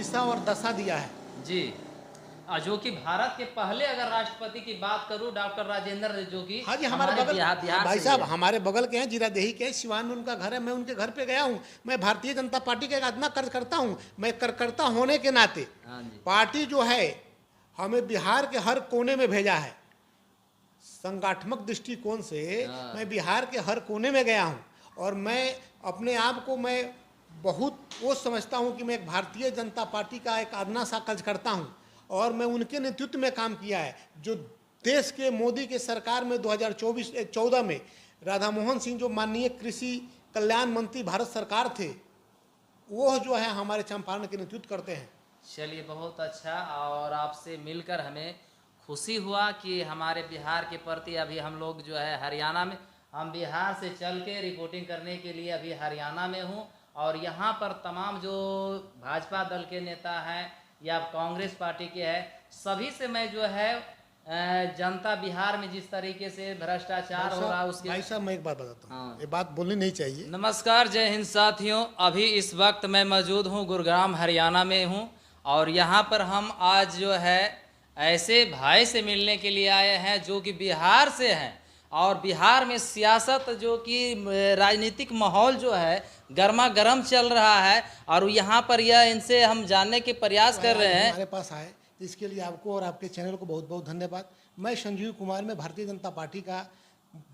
दिशा और दशा दिया है जी। जो कि भारत के पहले अगर राष्ट्रपति की बात करूं, डॉक्टर राजेंद्र, जो कि हाँ जी, हमारे बगल बिहार भाई से ही साहब है। हमारे बगल के हैं, जीरादेही के हैं, सिवान में उनका घर है। मैं उनके घर पे गया हूँ। मैं भारतीय जनता पार्टी का एक आत्मा कार्यकर्ता हूँ। मैं कार्यकर्ता होने के नाते हाँ जी। पार्टी जो है हमें बिहार के हर कोने में भेजा है। संगठनात्मक दृष्टिकोण से हाँ। मैं बिहार के हर कोने में गया हूँ और मैं अपने आप को मैं बहुत वो समझता हूँ कि मैं एक भारतीय जनता पार्टी का एक आदना सा कार्यकर्ता हूँ और मैं उनके नेतृत्व में काम किया है। जो देश के मोदी के सरकार में 2014 में राधा मोहन सिंह जो माननीय कृषि कल्याण मंत्री भारत सरकार थे, वो जो है हमारे चंपारण के नेतृत्व करते हैं। चलिए, बहुत अच्छा। और आपसे मिलकर हमें खुशी हुआ कि हमारे बिहार के प्रति अभी हम लोग जो है हरियाणा में, हम बिहार से चल के रिपोर्टिंग करने के लिए अभी हरियाणा में हूँ। और यहाँ पर तमाम जो भाजपा दल के नेता हैं या कांग्रेस पार्टी के हैं, सभी से मैं जो है जनता बिहार में जिस तरीके से भ्रष्टाचार हो रहा है उसके। भाई साहब मैं एक बात बताता हूँ, हाँ। ये बात बोलनी नहीं चाहिए। नमस्कार, जय हिंद साथियों। अभी इस वक्त मैं मौजूद हूँ गुरुग्राम हरियाणा में हूँ और यहाँ पर हम आज जो है ऐसे भाई से मिलने के लिए आए हैं जो कि बिहार से हैं और बिहार में सियासत जो कि राजनीतिक माहौल जो है गर्मा गर्म चल रहा है और यहाँ पर यह इनसे हम जानने के प्रयास कर रहे हैं। हमारे पास आए इसके लिए आपको और आपके चैनल को बहुत बहुत धन्यवाद। मैं संजीव कुमार, मैं भारतीय जनता पार्टी का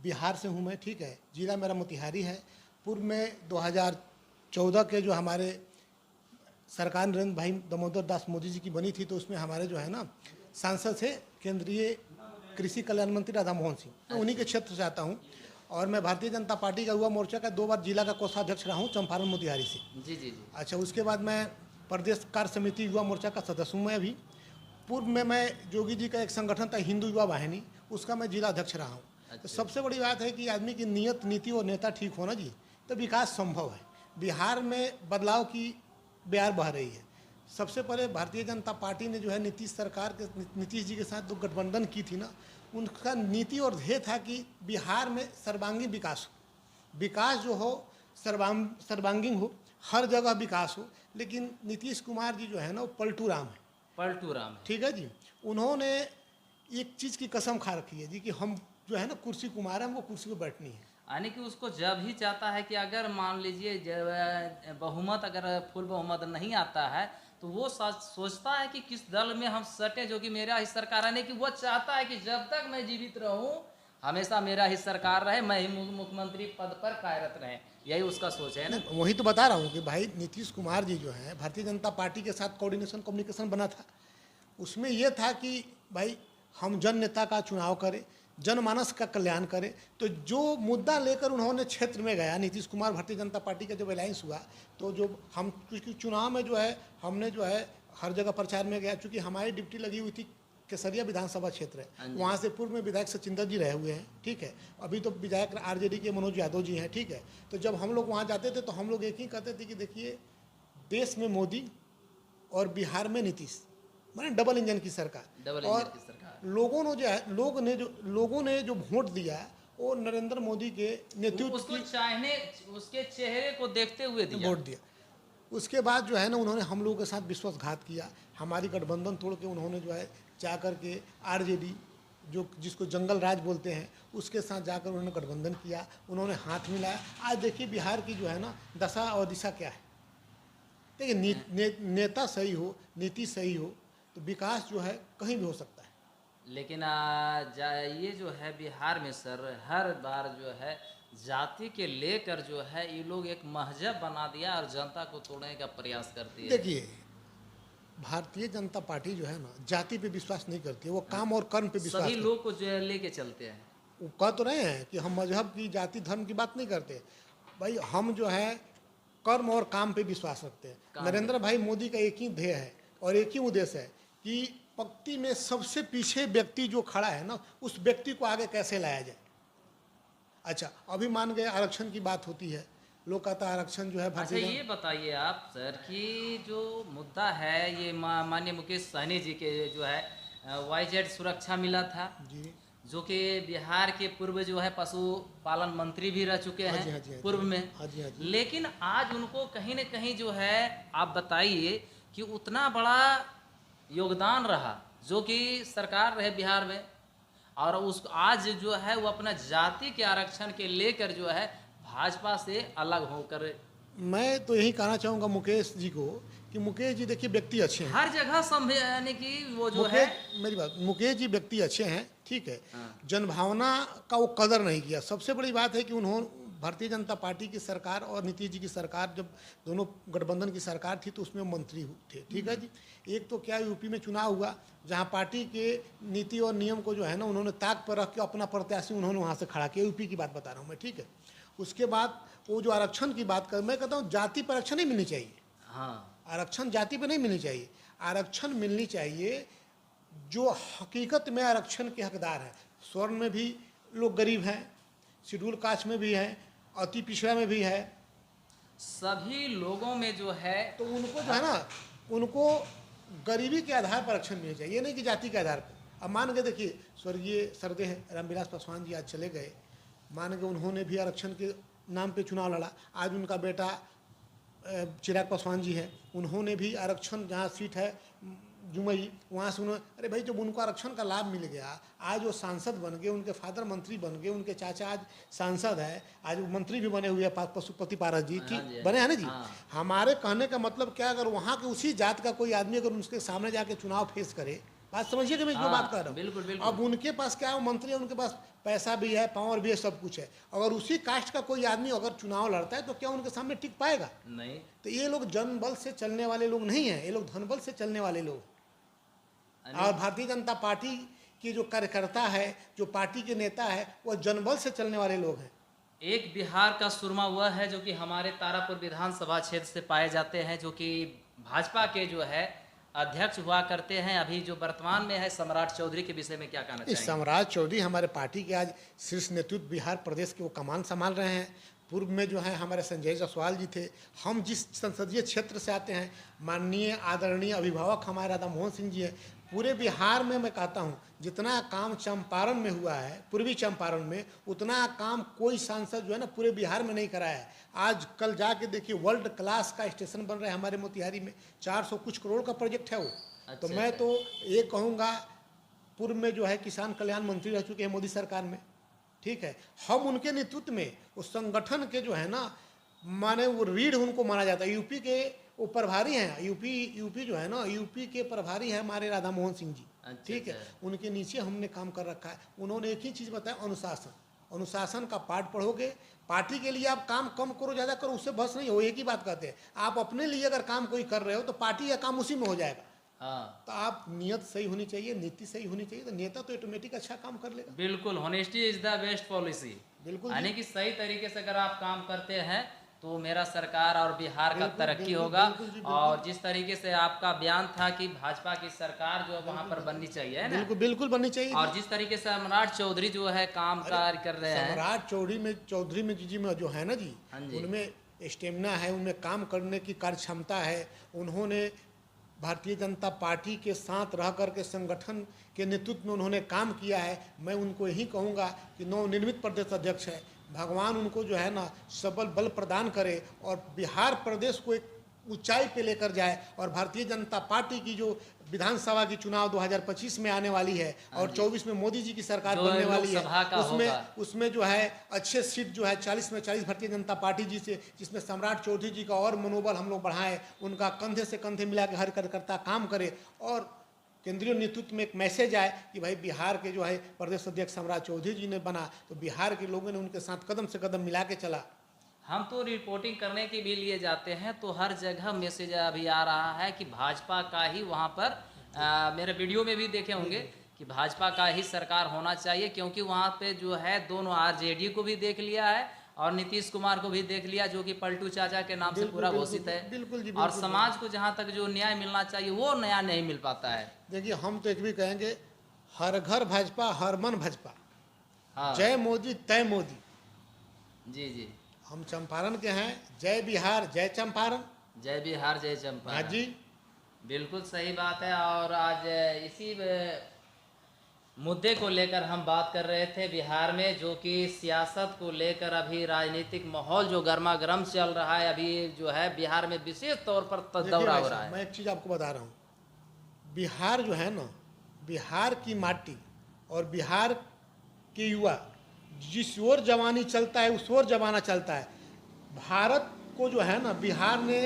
बिहार से हूँ मैं, ठीक है। जिला मेरा मोतिहारी है। पूर्व में 2014 के जो हमारे सरकार नरेंद्र भाई दामोदर दास मोदी जी की बनी थी, तो उसमें हमारे जो है ना सांसद थे केंद्रीय कृषि कल्याण मंत्री राधा मोहन सिंह। मैं उन्हीं के क्षेत्र से आता हूँ और मैं भारतीय जनता पार्टी का युवा मोर्चा का 2 बार जिला का कोषाध्यक्ष रहा हूँ चंपारण मोतिहारी से। जी जी जी। अच्छा, उसके बाद मैं प्रदेश कार्य समिति युवा मोर्चा का सदस्य हूँ मैं अभी। पूर्व में मैं जोगी जी का एक संगठन था हिंदू युवा वाहिनी, उसका मैं जिला अध्यक्ष रहा हूँ। तो सबसे बड़ी बात है कि आदमी की नीयत, नीति और नेता ठीक होना जी, तो विकास संभव है। बिहार में बदलाव की बयार बह रही है। सबसे पहले भारतीय जनता पार्टी ने जो है नीतीश सरकार के, नीतीश जी के साथ जो गठबंधन की थी ना, उनका नीति और ध्येय था कि बिहार में सर्वांगीण विकास हो, विकास जो हो सर्वांगीण हो, हर जगह विकास हो। लेकिन नीतीश कुमार जी जो है ना वो पलटू राम है। पलटू राम है। ठीक है जी। उन्होंने एक चीज़ की कसम खा रखी है जी कि हम जो है ना कुर्सी कुमार, हमको कुर्सी पर बैठनी है। यानी कि उसको जब ही चाहता है कि अगर मान लीजिए बहुमत, अगर फुल बहुमत नहीं आता है तो वो सोचता है कि किस दल में हम सटे जो कि मेरा ही सरकार, यानी कि वो चाहता है कि जब तक मैं जीवित रहूं हमेशा मेरा ही सरकार रहे, मैं ही मुख्यमंत्री पद पर कार्यरत रहे। यही उसका सोच है ना। वही तो बता रहा हूँ कि भाई नीतीश कुमार जी जो है भारतीय जनता पार्टी के साथ कोऑर्डिनेशन कम्युनिकेशन बना था। उसमें यह था कि भाई हम जन नेता का चुनाव करें, जनमानस का कल्याण करें। तो जो मुद्दा लेकर उन्होंने क्षेत्र में गया, नीतीश कुमार भारतीय जनता पार्टी का जब अलायंस हुआ, तो जो हम क्योंकि चुनाव में जो है हमने जो है हर जगह प्रचार में गया, चूँकि हमारी ड्यूटी लगी हुई थी केसरिया विधानसभा क्षेत्र है, वहाँ से पूर्व में विधायक सचिंदर जी रहे हुए हैं, ठीक है। अभी तो विधायक आरजेडी के मनोज यादव जी हैं, ठीक है। तो जब हम लोग वहाँ जाते थे तो हम लोग एक ही कहते थे कि देखिए देश में मोदी और बिहार में नीतीश, माने डबल इंजन की सरकार। और लोगों ने जो है लोगों ने जो वोट दिया वो नरेंद्र मोदी के नेतृत्व उसको चाहने, उसके चेहरे को देखते हुए दिया, वोट दिया। उसके बाद जो है ना उन्होंने हम लोगों के साथ विश्वासघात किया। हमारी गठबंधन तोड़ के उन्होंने जो है जा कर के आरजेडी जो जिसको जंगल राज बोलते हैं उसके साथ जाकर उन्होंने गठबंधन किया, उन्होंने हाथ मिलाया। आज देखिए बिहार की जो है ना दशा और दिशा क्या है। देखिए नेता सही हो, नीति सही हो तो विकास जो है कहीं भी हो सकता है। लेकिन ये जो है बिहार में सर हर बार जो है जाति के लेकर जो है ये लोग एक मजहब बना दिया और जनता को तोड़ने का प्रयास करती है। देखिए भारतीय जनता पार्टी जो है ना जाति पे विश्वास नहीं करती है, वो काम और कर्म पे विश्वास सभी लोग को जो है लेके चलते हैं। वो कह तो रहे हैं कि हम मजहब की, जाति, धर्म की बात नहीं करते भाई, हम जो है कर्म और काम पे विश्वास रखते हैं। नरेंद्र भाई मोदी का एक ही ध्येय है और एक ही उद्देश्य है कि पंक्ति में सबसे पीछे व्यक्ति जो खड़ा है ना उस व्यक्ति को आगे कैसे लाया जाए। अच्छा, अभी मान गए आरक्षण की बात होती है, लोग कहता है आरक्षण जो है अच्छा, ये बताइए आप सर कि जो मुद्दा है ये माननीय मुकेश सहनी जी के जो है YZ सुरक्षा मिला था जी, जो कि बिहार के पूर्व जो है पशुपालन मंत्री भी रह चुके हैं। हाँ जी, पूर्व में। हाँ जी। लेकिन आज उनको कहीं न कहीं जो है आप बताइए कि उतना बड़ा योगदान रहा जो कि सरकार रहे बिहार में, और उस आज जो है वो अपना जाति के आरक्षण के लेकर जो है भाजपा से अलग होकर मैं तो यही कहना चाहूँगा मुकेश जी को कि मुकेश जी देखिए व्यक्ति अच्छे हैं। हर जगह यानी कि वो जो है मुकेश मेरी बात, मुकेश जी व्यक्ति अच्छे हैं, ठीक है। हाँ। जनभावना का वो कदर नहीं किया। सबसे बड़ी बात है कि उन्होंने भारतीय जनता पार्टी की सरकार और नीतीश जी की सरकार, जब दोनों गठबंधन की सरकार थी तो उसमें मंत्री थे, ठीक है जी। एक तो क्या यूपी में चुनाव हुआ जहां पार्टी के नीति और नियम को जो है ना उन्होंने ताक पर रख के अपना प्रत्याशी उन्होंने वहां से खड़ा किया। यूपी की बात बता रहा हूँ मैं, ठीक है। उसके बाद वो जो आरक्षण की बात कर, मैं कहता हूँ जाति पर आरक्षण नहीं मिलनी चाहिए। हाँ आरक्षण जाति पे नहीं मिलनी चाहिए, आरक्षण मिलनी चाहिए जो हकीकत में आरक्षण के हकदार हैं। स्वर्ण में भी लोग गरीब हैं, शेड्यूल कास्ट में भी हैं, अति पिछड़ा में भी है, सभी लोगों में जो है तो उनको जो है ना उनको गरीबी के आधार पर आरक्षण मिलना चाहिए, ये नहीं कि जाति के आधार पर। अब मान के देखिए स्वर्गीय सरदेह रामविलास पासवान जी आज चले गए, मान के उन्होंने भी आरक्षण के नाम पे चुनाव लड़ा। आज उनका बेटा चिराग पासवान जी हैं, उन्होंने भी आरक्षण जहाँ सीट है जुमई वहाँ से उन्होंने, अरे भाई जब उनको आरक्षण का लाभ मिल गया, आज वो सांसद बन गए, उनके फादर मंत्री बन गए, उनके चाचा आज सांसद है, आज वो मंत्री भी बने हुए हैं पशुपति पारस जी, ठीक बने हैं ना जी। हमारे कहने का मतलब क्या, अगर वहाँ के उसी जात का कोई आदमी अगर उनके सामने जाके चुनाव फेस करे, बात समझिए कि मैं जो बात कर रहा हूँ। बिल्कुल बिल्कुल। अब उनके पास क्या है, मंत्री है, उनके पास पैसा भी है, पावर भी है, सब कुछ है। अगर उसी कास्ट का कोई आदमी अगर चुनाव लड़ता है तो क्या उनके सामने टिक पाएगा? नहीं। तो ये लोग जनबल से चलने वाले लोग नहीं हैं, ये लोग धनबल से चलने वाले लोग। और भारतीय जनता पार्टी की जो कार्यकर्ता है, जो पार्टी के नेता है, वो जनबल से चलने वाले लोग हैं। एक बिहार का सुरमा वह है जो कि हमारे तारापुर विधानसभा क्षेत्र से पाए जाते हैं, जो कि भाजपा के जो है अध्यक्ष हुआ करते हैं, अभी जो वर्तमान में है सम्राट चौधरी के विषय में क्या कहना चाहिए? सम्राट चौधरी हमारे पार्टी के आज शीर्ष नेतृत्व बिहार प्रदेश के वो कमान संभाल रहे हैं। पूर्व में जो है हमारे संजय जायसवाल जी थे। हम जिस संसदीय क्षेत्र से आते हैं, माननीय आदरणीय अभिभावक हमारे राधा मोहन सिंह जी हैं। पूरे बिहार में मैं कहता हूँ जितना काम चंपारण में हुआ है, पूर्वी चंपारण में, उतना काम कोई सांसद जो है ना पूरे बिहार में नहीं कराया है। आज कल जाके देखिए वर्ल्ड क्लास का स्टेशन बन रहा है हमारे मोतिहारी में, 400 कुछ करोड़ का प्रोजेक्ट है वो। तो मैं तो ये कहूँगा, पूर्व में जो है किसान कल्याण मंत्री रह चुके हैं मोदी सरकार में, ठीक है। हम उनके नेतृत्व में उस संगठन के जो है ना, माने वो रीढ़ उनको माना जाता है। यूपी के वो प्रभारी हैं, यूपी जो है ना, यूपी के प्रभारी हैं हमारे राधा मोहन सिंह जी, ठीक है। उनके नीचे हमने काम कर रखा है। उन्होंने एक ही चीज़ बताया, अनुशासन। अनुशासन का पाठ पढ़ोगे, पार्टी के लिए आप काम कम करो ज़्यादा करो, उससे बस नहीं हो। एक ही बात कहते हैं, आप अपने लिए अगर काम कोई कर रहे हो तो पार्टी का काम उसी में हो जाएगा। हाँ। तो आप नियत सही होनी चाहिए, नीति सही होनी चाहिए, तो नेता तो ऑटोमेटिक अच्छा काम कर लेगा। बिल्कुल, honesty is the best policy. बिल्कुल, यानी कि सही तरीके से अगर आप काम करते हैं तो मेरा सरकार और बिहार का तरक्की होगा। और जिस तरीके से आपका बयान था कि भाजपा की सरकार जो है वहाँ पर बननी चाहिए, है ना? बिल्कुल बिल्कुल बननी चाहिए। और जिस तरीके से सम्राट चौधरी जो है काम कार्य कर रहे हैं, सम्राट चौधरी में जी में जो है ना जी, उनमें स्टेमिना है, उनमें काम करने की कार्य क्षमता है। उन्होंने भारतीय जनता पार्टी के साथ रह कर के संगठन के नेतृत्व में उन्होंने काम किया है। मैं उनको यही कहूँगा कि नवनिर्मित प्रदेश अध्यक्ष है, भगवान उनको जो है ना सबल बल प्रदान करे और बिहार प्रदेश को एक ऊंचाई पे लेकर जाए। और भारतीय जनता पार्टी की जो विधानसभा की चुनाव 2025 में आने वाली है और 24 में मोदी जी की सरकार बनने वाली है, उसमें जो है अच्छे सीट जो है 40 में 40 भारतीय जनता पार्टी जी से, जिसमें सम्राट चौधरी जी का और मनोबल हम लोग बढ़ाएं, उनका कंधे से कंधे मिला के हर कार्यकर्ता काम करे और केंद्रीय नेतृत्व में एक मैसेज आए कि भाई बिहार के जो है प्रदेश अध्यक्ष सम्राट चौधरी जी ने बना तो बिहार के लोगों ने उनके साथ कदम से कदम मिला के चला। हम तो रिपोर्टिंग करने के भी लिए जाते हैं तो हर जगह मैसेज अभी आ रहा है कि भाजपा का ही वहाँ पर मेरे वीडियो में भी देखे होंगे कि भाजपा का ही सरकार होना चाहिए, क्योंकि वहाँ पे जो है दोनों आरजेडी को भी देख लिया है और नीतीश कुमार को भी देख लिया, जो कि पलटू चाचा के नाम से पूरा घोषित है। बिल्कुल और समाज को जहाँ तक जो न्याय मिलना चाहिए वो न्याय नहीं मिल पाता है। देखिए हम तो एक भी कहेंगे, हर घर भाजपा हर मन भाजपा। हाँ। जय मोदी तय मोदी। जी जी, हम चंपारण के हैं, जय बिहार जय चंपारण। जय बिहार जय चंपारण। हाँ जी, बिल्कुल सही बात है। और आज इसी मुद्दे को लेकर हम बात कर रहे थे बिहार में, जो कि सियासत को लेकर अभी राजनीतिक माहौल जो गर्मा गर्म चल रहा है, अभी जो है बिहार में विशेष तौर पर देखिए दौरा भाई हो रहा साहब, है। मैं एक चीज़ आपको बता रहा हूँ। बिहार जो है ना, बिहार की माटी और बिहार के युवा जिस ओर जवानी चलता है उस ओर जमाना चलता है। भारत को जो है ना, बिहार ने